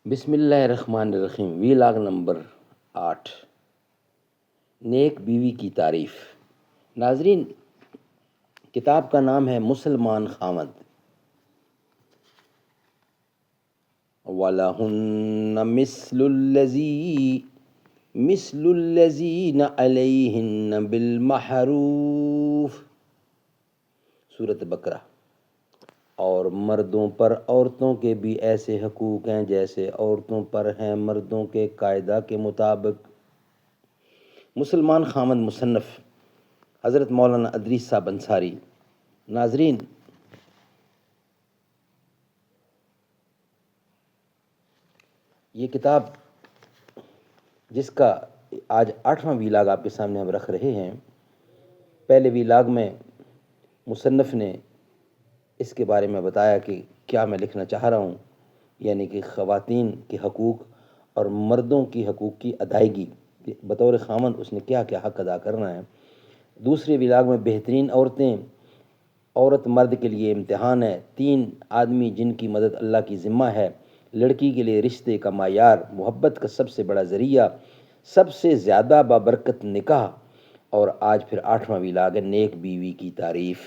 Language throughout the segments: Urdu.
بسم اللہ الرحمن الرحیم، ویلاگ نمبر 8، نیک بیوی کی تعریف۔ ناظرین، کتاب کا نام ہے مسلمان خاوند۔ وَلَهُنَّ مِثْلُ الَّذِينَ عَلَيْهِنَّ بِالْمَعْرُوفِ، سورۃ بقرہ۔ اور مردوں پر عورتوں کے بھی ایسے حقوق ہیں جیسے عورتوں پر ہیں مردوں کے قاعدہ کے مطابق۔ مسلمان خاوند مصنف حضرت مولانا ادریس صاحب انصاری۔ ناظرین، یہ کتاب جس کا آج 8واں ویلاگ آپ کے سامنے ہم رکھ رہے ہیں، پہلے ویلاگ میں مصنف نے اس کے بارے میں بتایا کہ کیا میں لکھنا چاہ رہا ہوں، یعنی کہ خواتین کے حقوق اور مردوں کی حقوق کی ادائیگی، بطور خاوند اس نے کیا کیا حق ادا کرنا ہے۔ دوسرے ویلاگ میں بہترین عورت مرد کے لیے امتحان ہے، 3 آدمی جن کی مدد اللہ کی ذمہ ہے، لڑکی کے لیے رشتے کا معیار، محبت کا سب سے بڑا ذریعہ، سب سے زیادہ بابرکت نکاح، اور آج پھر 8واں ویلاگ ہے، نیک بیوی کی تعریف۔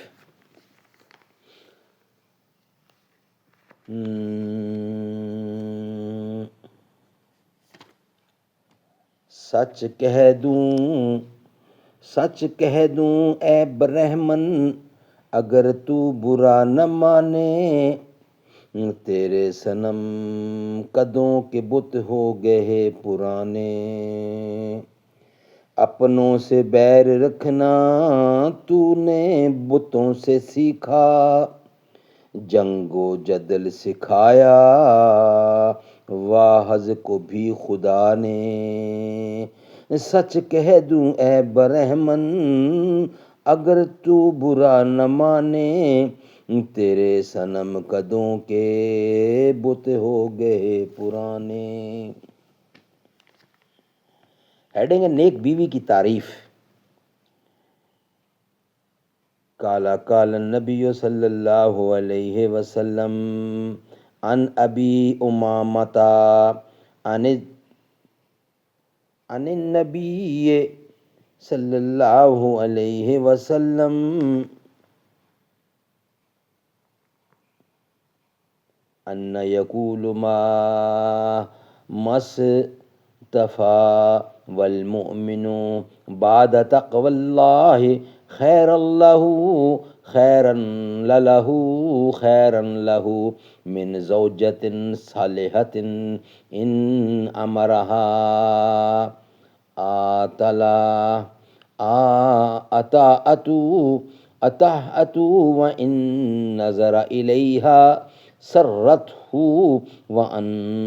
سچ کہہ دوں اے برہمن، اگر تو برا نہ مانے، تیرے صنم قدوں کے بت ہو گئے پرانے۔ اپنوں سے بیر رکھنا تو نے بتوں سے سیکھا، جنگ و جدل سکھایا واعظ کو بھی خدا نے۔ سچ کہہ دوں اے برہمن، اگر تو برا نہ مانے، تیرے صنم قدوں کے بت ہو گئے پرانے۔ ہیڈنگ ہے نیک بیوی کی تعریف۔ قال النبی صلی اللہ علیہ وسلم عن ابی امامۃ عن النبی صلی اللہ علیہ وسلم ان یقول ما استفا والمؤمن بعد تقوى الله خيرا له من زوجة صالحة إن أمرها أطاعت وإن نظر إليها سرته وأن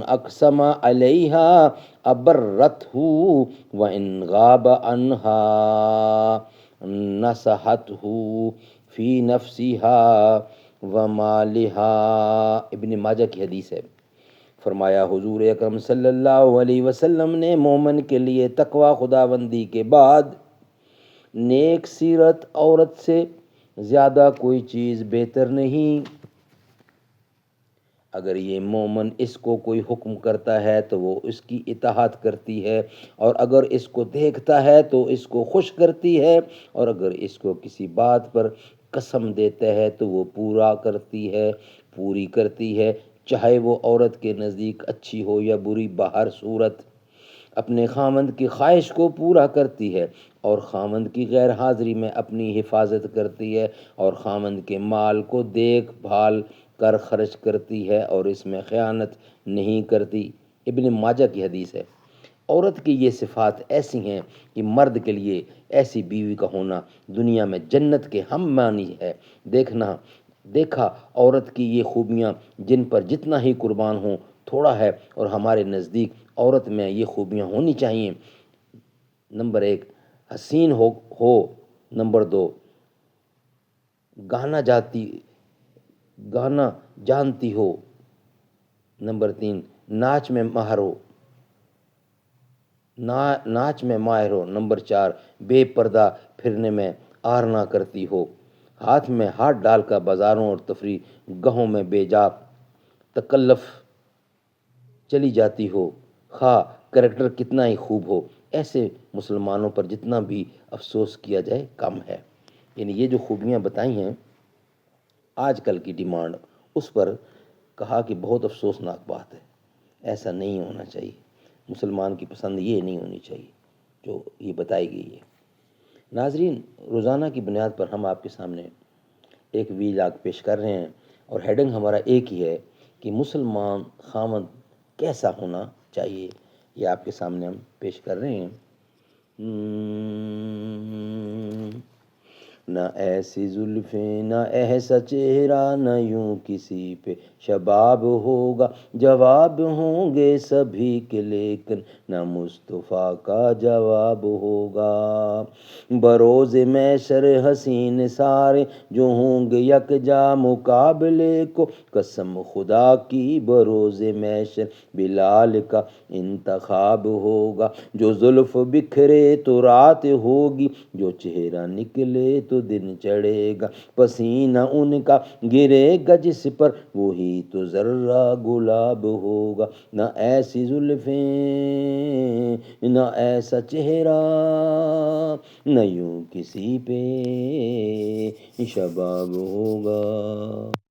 أقسم عليها أبرته وإن غاب عنها نصحته فی نفسها ومالها۔ ابن ماجہ کی حدیث ہے۔ فرمایا حضور اکرم صلی اللہ علیہ وسلم نے، مومن کے لیے تقوی خداوندی کے بعد نیک سیرت عورت سے زیادہ کوئی چیز بہتر نہیں۔ اگر یہ مومن اس کو کوئی حکم کرتا ہے تو وہ اس کی اطاعت کرتی ہے، اور اگر اس کو دیکھتا ہے تو اس کو خوش کرتی ہے، اور اگر اس کو کسی بات پر قسم دیتا ہے تو وہ پوری کرتی ہے، چاہے وہ عورت کے نزدیک اچھی ہو یا بری، باہر صورت اپنے خاوند کی خواہش کو پورا کرتی ہے، اور خاوند کی غیر حاضری میں اپنی حفاظت کرتی ہے، اور خاوند کے مال کو دیکھ بھال کر خرچ کرتی ہے، اور اس میں خیانت نہیں کرتی۔ ابن ماجہ کی حدیث ہے۔ عورت کی یہ صفات ایسی ہیں کہ مرد کے لیے ایسی بیوی کا ہونا دنیا میں جنت کے ہم معنی ہے۔ دیکھا عورت کی یہ خوبیاں جن پر جتنا ہی قربان ہوں تھوڑا ہے، اور ہمارے نزدیک عورت میں یہ خوبیاں ہونی چاہیے۔ نمبر 1، حسین ہو۔ نمبر 2، گانا جانتی ہو۔ نمبر 3، ناچ میں ماہر ہو۔ نمبر 4، بے پردہ پھرنے میں آر نہ کرتی ہو۔ ہاتھ میں ہاتھ ڈال کر بازاروں اور تفریح گاہوں میں بے جا تکلف چلی جاتی ہو، خواہ کریکٹر کتنا ہی خوب ہو، ایسے مسلمانوں پر جتنا بھی افسوس کیا جائے کم ہے۔ یعنی یہ جو خوبیاں بتائی ہیں آج کل کی ڈیمانڈ، اس پر کہا کہ بہت افسوسناک بات ہے، ایسا نہیں ہونا چاہیے، مسلمان کی پسند یہ نہیں ہونی چاہیے جو یہ بتائی گئی ہے۔ ناظرین، روزانہ کی بنیاد پر ہم آپ کے سامنے ایک ویلاگ پیش کر رہے ہیں، اور ہیڈنگ ہمارا ایک ہی ہے کہ مسلمان خاوند کیسا ہونا چاہیے، یہ آپ کے سامنے ہم پیش کر رہے ہیں۔ نہ ایسی زلفیں، نہ ایسا چہرہ، نہ یوں کسی پہ شباب ہوگا، جواب ہوں گے سبھی کے لیکن نہ مصطفیٰ کا جواب ہوگا۔ بروز محشر حسین سارے جو ہوں گے یکجا مقابلے کو، قسم خدا کی بروز محشر بلال کا انتخاب ہوگا۔ جو زلف بکھرے تو رات ہوگی، جو چہرہ نکلے تو دن چڑھے گا، پسینہ ان کا گرے گا جس پر وہی تو ذرہ گلاب ہوگا۔ نہ ایسی زلفیں، نہ ایسا چہرہ، نہ یوں کسی پہ شباب ہوگا۔